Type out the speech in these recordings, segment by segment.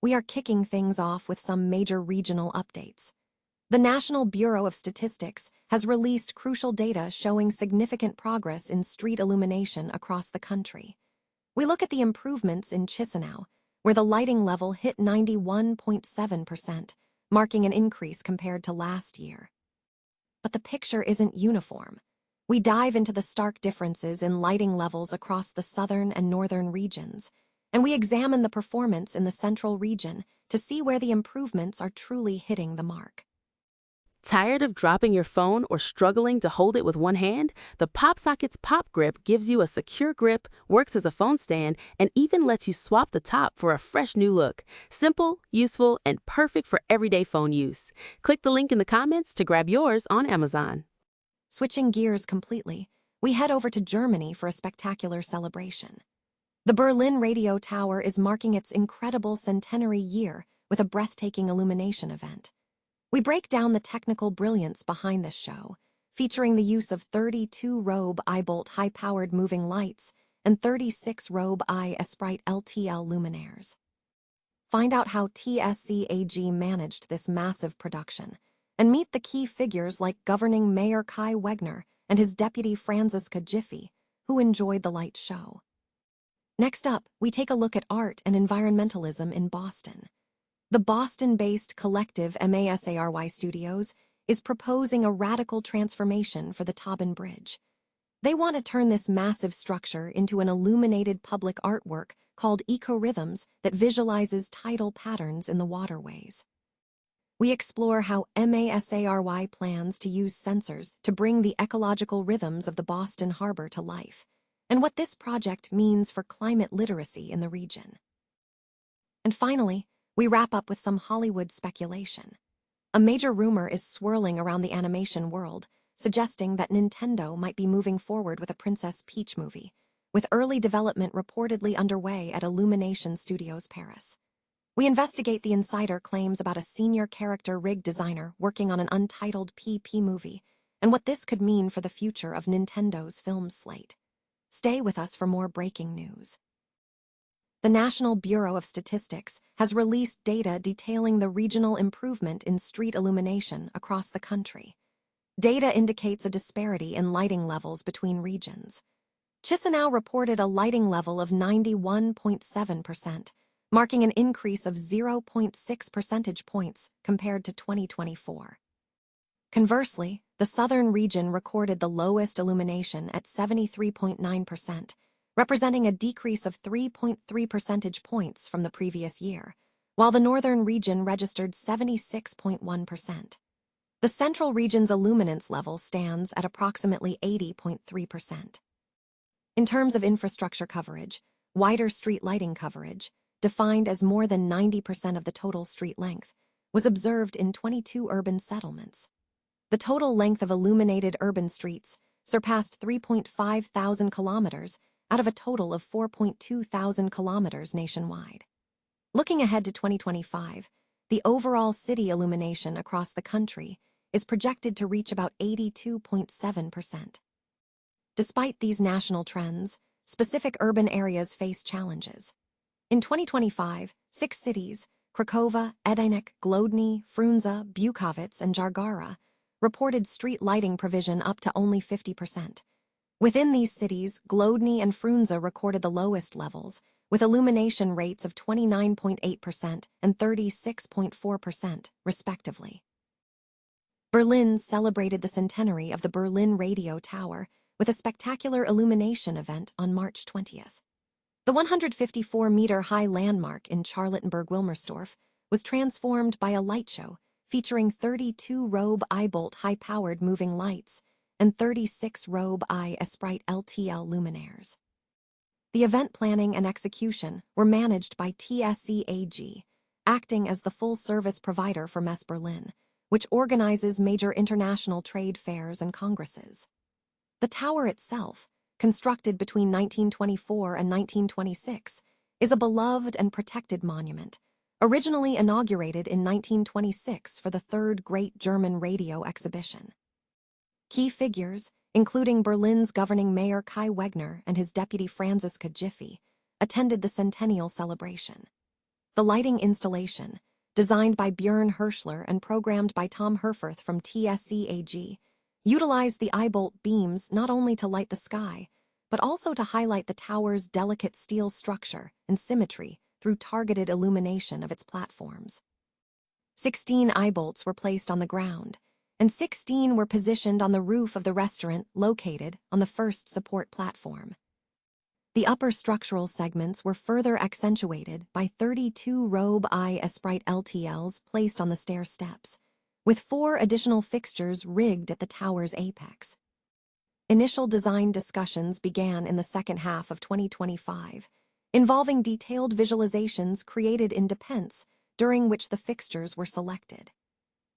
we are kicking things off with some major regional updates. The National Bureau of Statistics has released crucial data showing significant progress in street illumination across the country. We look at the improvements in Chisinau, where the lighting level hit 91.7%, marking an increase compared to last year. But the picture isn't uniform. We dive into the stark differences in lighting levels across the southern and northern regions, and we examine the performance in the central region to see where the improvements are truly hitting the mark. Tired of dropping your phone or struggling to hold it with one hand? The PopSocket's Pop Grip gives you a secure grip, works as a phone stand, and even lets you swap the top for a fresh new look. Simple, useful, and perfect for everyday phone use. Click the link in the comments to grab yours on Amazon. Switching gears completely, we head over to Germany for a spectacular celebration. The Berlin Radio Tower is marking its incredible centenary year with a breathtaking illumination event. We break down the technical brilliance behind this show, featuring the use of 32 Robe Eyebolt high-powered moving lights and 36 Robe Eye Esprit LTL luminaires. Find out how TSCAG managed this massive production, and meet the key figures like governing Mayor Kai Wegner and his deputy Franziska Giffey, who enjoyed the light show. Next up, we take a look at art and environmentalism in Boston. The Boston-based collective MASARY Studios is proposing a radical transformation for the Tobin Bridge. They want to turn this massive structure into an illuminated public artwork called Eco-Rhythms that visualizes tidal patterns in the waterways. We explore how MASARY plans to use sensors to bring the ecological rhythms of the Boston Harbor to life, and what this project means for climate literacy in the region. And finally, we wrap up with some Hollywood speculation. A major rumor is swirling around the animation world, suggesting that Nintendo might be moving forward with a Princess Peach movie, with early development reportedly underway at Illumination Studios Paris. We investigate the insider claims about a senior character rig designer working on an untitled PP movie, and what this could mean for the future of Nintendo's film slate. Stay with us for more breaking news. The National Bureau of Statistics has released data detailing the regional improvement in street illumination across the country. Data indicates a disparity in lighting levels between regions. Chisinau reported a lighting level of 91.7%, marking an increase of 0.6 percentage points compared to 2024. Conversely, the southern region recorded the lowest illumination at 73.9%, representing a decrease of 3.3 percentage points from the previous year, while the northern region registered 76.1%. The central region's illuminance level stands at approximately 80.3%. In terms of infrastructure coverage, wider street lighting coverage, defined as more than 90% of the total street length, was observed in 22 urban settlements. The total length of illuminated urban streets surpassed 3.5 thousand kilometers out of a total of 4.2 thousand kilometers nationwide. Looking ahead to 2025, the overall city illumination across the country is projected to reach about 82.7%. Despite these national trends, specific urban areas face challenges. In 2025, 6 cities, Krakowa, Edinek, Glodny, Frunze, Bukowice, and Jargara, reported street lighting provision up to only 50%. Within these cities, Glodny and Frunze recorded the lowest levels, with illumination rates of 29.8% and 36.4%, respectively. Berlin celebrated the centenary of the Berlin Radio Tower with a spectacular illumination event on March 20th. The 154-meter-high landmark in Charlottenburg-Wilmersdorf was transformed by a light show featuring 32 Robe Eyebolt high-powered moving lights and 36 Robe Eye Esprit LTL luminaires. The event planning and execution were managed by TSCAG, acting as the full-service provider for Messe Berlin, which organizes major international trade fairs and congresses. The tower itself, constructed between 1924 and 1926, is a beloved and protected monument, originally inaugurated in 1926 for the Third Great German Radio Exhibition. Key figures, including Berlin's governing Mayor Kai Wegner and his deputy Franziska Giffey, attended the centennial celebration. The lighting installation, designed by Björn Herschler and programmed by Tom Herforth from TSCAG, utilized the eye-bolt beams not only to light the sky, but also to highlight the tower's delicate steel structure and symmetry through targeted illumination of its platforms. 16 eye-bolts were placed on the ground, and 16 were positioned on the roof of the restaurant located on the first support platform. The upper structural segments were further accentuated by 32 Robe Eye Esprit LTLs placed on the stair steps, with 4 additional fixtures rigged at the tower's apex. Initial design discussions began in the second half of 2025, involving detailed visualizations created in Depends, during which the fixtures were selected.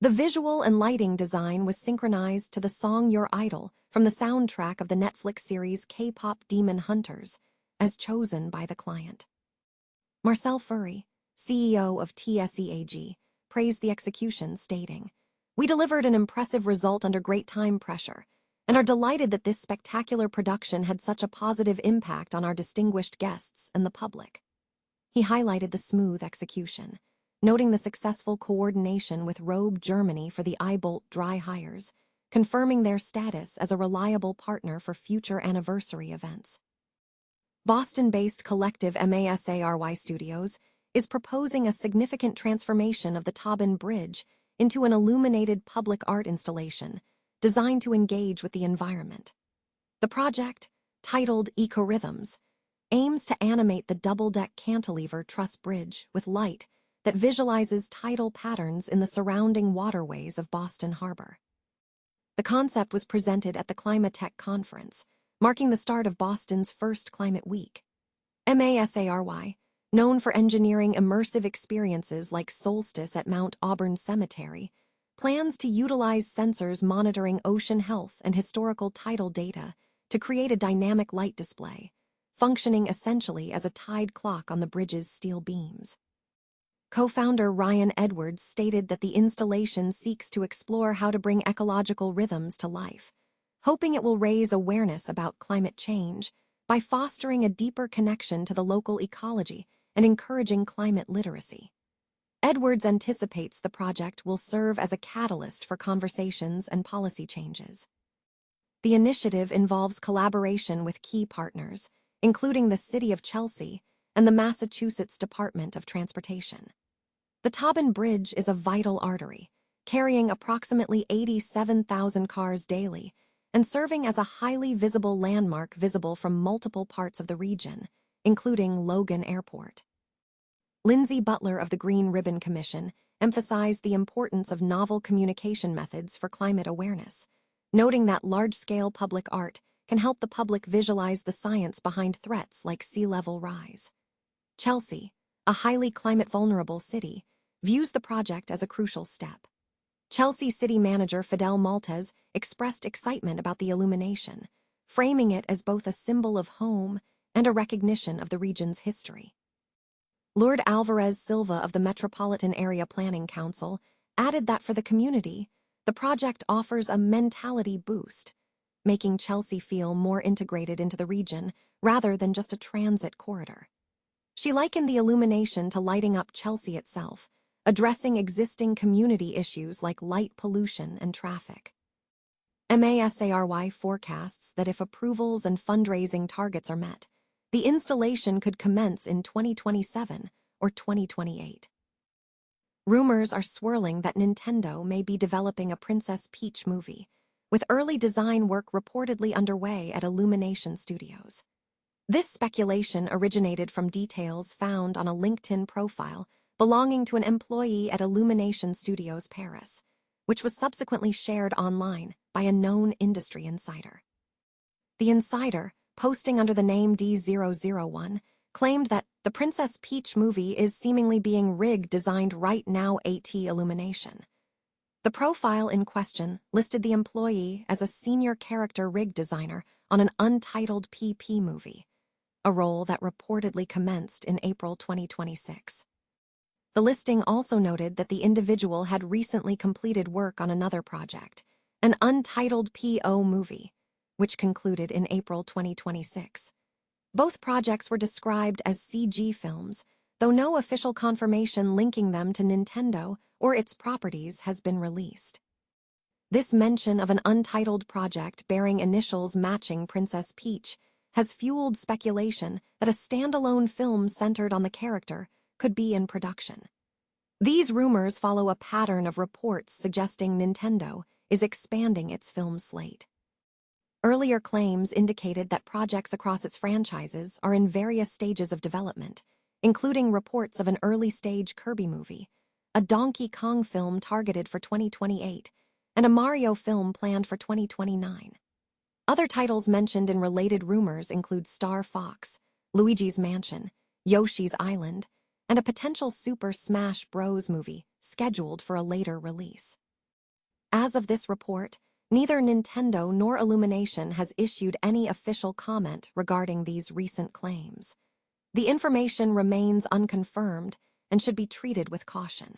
The visual and lighting design was synchronized to the song Your Idol from the soundtrack of the Netflix series K-pop Demon Hunters, as chosen by the client. Marcel Furry, CEO of TSEAG, praised the execution, stating, "We delivered an impressive result under great time pressure, and are delighted that this spectacular production had such a positive impact on our distinguished guests and the public." He highlighted the smooth execution, noting the successful coordination with Robe Germany for the Eyebolt dry hires, confirming their status as a reliable partner for future anniversary events. Boston-based collective MASARY Studios is proposing a significant transformation of the Tobin Bridge into an illuminated public art installation designed to engage with the environment. The project, titled Ecorhythms, aims to animate the double-deck cantilever truss bridge with light that visualizes tidal patterns in the surrounding waterways of Boston Harbor. The concept was presented at the Climatech Conference, marking the start of Boston's first Climate Week. MASARY, known for engineering immersive experiences like Solstice at Mount Auburn Cemetery, plans to utilize sensors monitoring ocean health and historical tidal data to create a dynamic light display, functioning essentially as a tide clock on the bridge's steel beams. Co-founder Ryan Edwards stated that the installation seeks to explore how to bring ecological rhythms to life, hoping it will raise awareness about climate change by fostering a deeper connection to the local ecology and encouraging climate literacy. Edwards anticipates the project will serve as a catalyst for conversations and policy changes. The initiative involves collaboration with key partners, including the City of Chelsea and the Massachusetts Department of Transportation. The Tobin Bridge is a vital artery, carrying approximately 87,000 cars daily and serving as a highly visible landmark visible from multiple parts of the region, including Logan Airport. Lindsay Butler of the Green Ribbon Commission emphasized the importance of novel communication methods for climate awareness, noting that large-scale public art can help the public visualize the science behind threats like sea level rise. Chelsea, a highly climate-vulnerable city, views the project as a crucial step. Chelsea City Manager Fidel Maltez expressed excitement about the illumination, framing it as both a symbol of home and a recognition of the region's history. Lord Alvarez Silva of the Metropolitan Area Planning Council added that for the community, the project offers a mentality boost, making Chelsea feel more integrated into the region rather than just a transit corridor. She likened the illumination to lighting up Chelsea itself, addressing existing community issues like light pollution and traffic. MASARY forecasts that if approvals and fundraising targets are met, the installation could commence in 2027 or 2028. Rumors are swirling that Nintendo may be developing a Princess Peach movie, with early design work reportedly underway at Illumination Studios. This speculation originated from details found on a LinkedIn profile belonging to an employee at Illumination Studios Paris, which was subsequently shared online by a known industry insider. The insider, posting under the name D001, claimed that the Princess Peach movie is seemingly being rigged designed right now AT Illumination. The profile in question listed the employee as a senior character rig designer on an untitled PP movie, a role that reportedly commenced in April 2026. The listing also noted that the individual had recently completed work on another project, an untitled PO movie, which concluded in April 2026. Both projects were described as CG films, though no official confirmation linking them to Nintendo or its properties has been released. This mention of an untitled project bearing initials matching Princess Peach has fueled speculation that a standalone film centered on the character could be in production. These rumors follow a pattern of reports suggesting Nintendo is expanding its film slate. Earlier claims indicated that projects across its franchises are in various stages of development, including reports of an early-stage Kirby movie, a Donkey Kong film targeted for 2028, and a Mario film planned for 2029. Other titles mentioned in related rumors include Star Fox, Luigi's Mansion, Yoshi's Island, and a potential Super Smash Bros. Movie scheduled for a later release. As of this report, neither Nintendo nor Illumination has issued any official comment regarding these recent claims. The information remains unconfirmed and should be treated with caution.